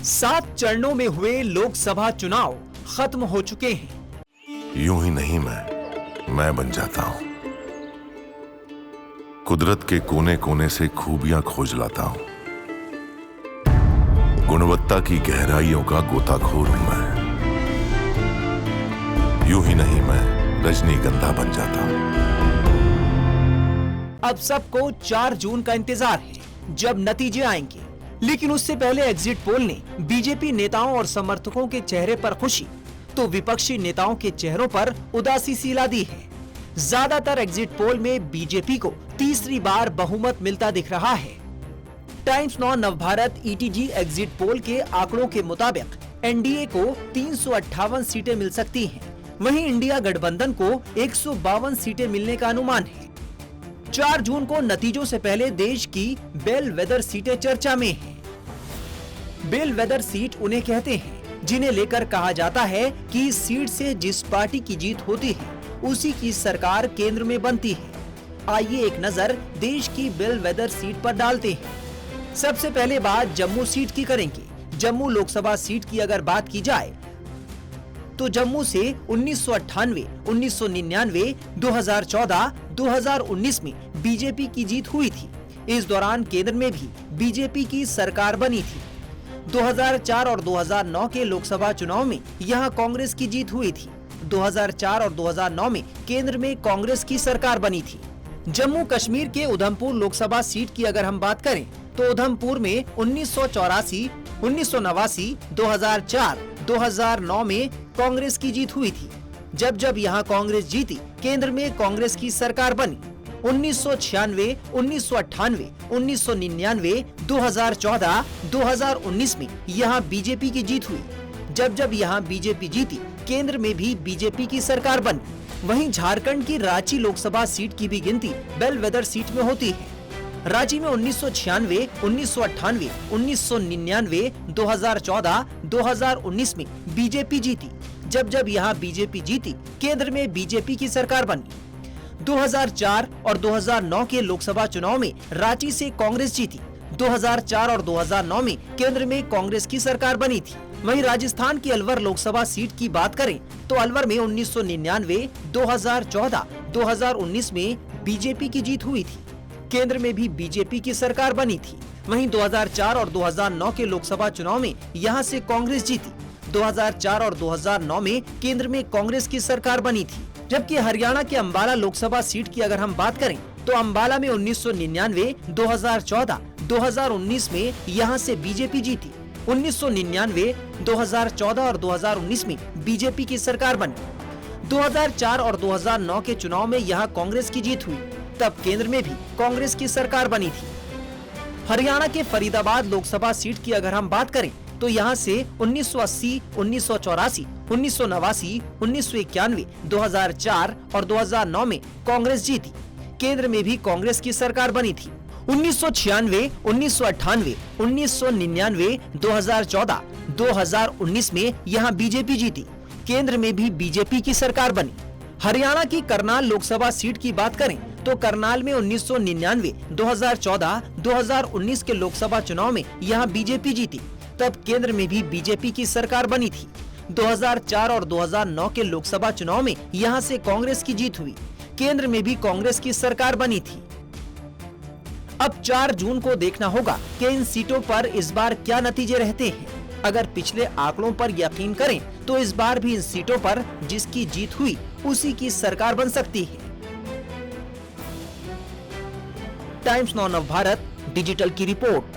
7 चरणों में हुए लोकसभा चुनाव खत्म हो चुके हैं। यूं ही नहीं मैं बन जाता हूं। कुदरत के कोने कोने से खूबियां खोज लाता हूं। गुणवत्ता की गहराइयों का गोताखोर हूं मैं। यूं ही नहीं मैं रजनीगंधा बन जाता हूं। अब सबको 4 जून का इंतजार है जब नतीजे आएंगे, लेकिन उससे पहले एग्जिट पोल ने बीजेपी नेताओं और समर्थकों के चेहरे पर खुशी तो विपक्षी नेताओं के चेहरों पर उदासी सी ला दी है। ज्यादातर एग्जिट पोल में बीजेपी को तीसरी बार बहुमत मिलता दिख रहा है। Times now Navbharat ETG exit poll के आंकड़ों के मुताबिक एनडीए को 358 सीटें मिल सकती हैं, वहीं इंडिया गठबंधन को 152 सीटें मिलने का अनुमान है। 4 जून को नतीजों से पहले देश की बेलवेदर सीटें चर्चा में हैं। बेलवेदर सीट उन्हें कहते हैं जिन्हें लेकर कहा जाता है कि इस सीट से जिस पार्टी की जीत होती है उसी की सरकार केंद्र में बनती है। आइए एक नजर देश की बेलवेदर सीट पर डालते हैं। सबसे पहले बात जम्मू सीट की करेंगे। जम्मू लोकसभा सीट की अगर बात की जाए तो जम्मू से 1998, 1999, 2014, 2019 में बीजेपी की जीत हुई थी। इस दौरान केंद्र में भी बीजेपी की सरकार बनी थी। 2004 और 2009 के लोकसभा चुनाव में यहां कांग्रेस की जीत हुई थी। 2004 और 2009 में केंद्र में कांग्रेस की सरकार बनी थी। जम्मू कश्मीर के उधमपुर लोकसभा सीट की अगर हम बात करें तो उधमपुर में 1984, 1989, 2004, 2009 में कांग्रेस की जीत हुई थी। जब जब यहां कांग्रेस जीती, केंद्र में कांग्रेस की सरकार बनी। 1996, 1998, 1999, 2014, 2019 में यहां बीजेपी की जीत हुई। जब जब यहां बीजेपी जीती, केंद्र में भी बीजेपी की सरकार बनी। वहीं झारखंड की रांची लोकसभा सीट की भी गिनती बेलवेदर सीट में होती है। रांची में 1996, 1998, 1999, 2014, 2019 में बीजेपी जीती। जब जब यहां बीजेपी जीती, केंद्र में बीजेपी की सरकार बनी। 2004 और 2009 के लोकसभा चुनाव में रांची से कांग्रेस जीती। 2004 और 2009 में केंद्र में कांग्रेस की सरकार बनी थी। वहीं राजस्थान की अलवर लोकसभा सीट की बात करें तो अलवर में 1999, 2014, 2019 में बीजेपी की जीत हुई थी। केंद्र में भी बीजेपी की सरकार बनी थी। वहीं 2004 और 2009 के लोकसभा चुनाव में यहां से कांग्रेस जीती। 2004 और 2009 में केंद्र में कांग्रेस की सरकार बनी थी। जबकि हरियाणा के अंबाला लोकसभा सीट की अगर हम बात करें तो अंबाला में 1999, 2014, 2019 में यहां से बीजेपी जीती। 1999, 2014 और 2019 में बीजेपी की सरकार बनी। 2004 और 2009 के चुनाव में यहां कांग्रेस की जीत हुई, तब केंद्र में भी कांग्रेस की सरकार बनी थी। हरियाणा के फरीदाबाद लोकसभा सीट की अगर हम बात करें तो यहां से 1980, 1984, 1989, 1991, 2004 और 2009 में कांग्रेस जीती। केंद्र में भी कांग्रेस की सरकार बनी थी। 1996, 1998, 1999, 2014, 2019 में यहां बीजेपी जीती। केंद्र में भी बीजेपी की सरकार बनी। हरियाणा की करनाल लोकसभा सीट की बात करें तो करनाल में 1999, 2014, 2019 के लोकसभा चुनाव में यहां बीजेपी जीती, तब केंद्र में भी बीजेपी की सरकार बनी थी। 2004 और 2009 के लोकसभा चुनाव में यहां से कांग्रेस की जीत हुई। केंद्र में भी कांग्रेस की सरकार बनी थी। अब 4 जून को देखना होगा कि इन सीटों पर इस बार क्या नतीजे रहते हैं। अगर पिछले आंकड़ों पर यकीन करें तो इस बार भी इन सीटों पर जिसकी जीत हुई उसी की सरकार बन सकती है। टाइम्स नाउ नवभारत डिजिटल की रिपोर्ट।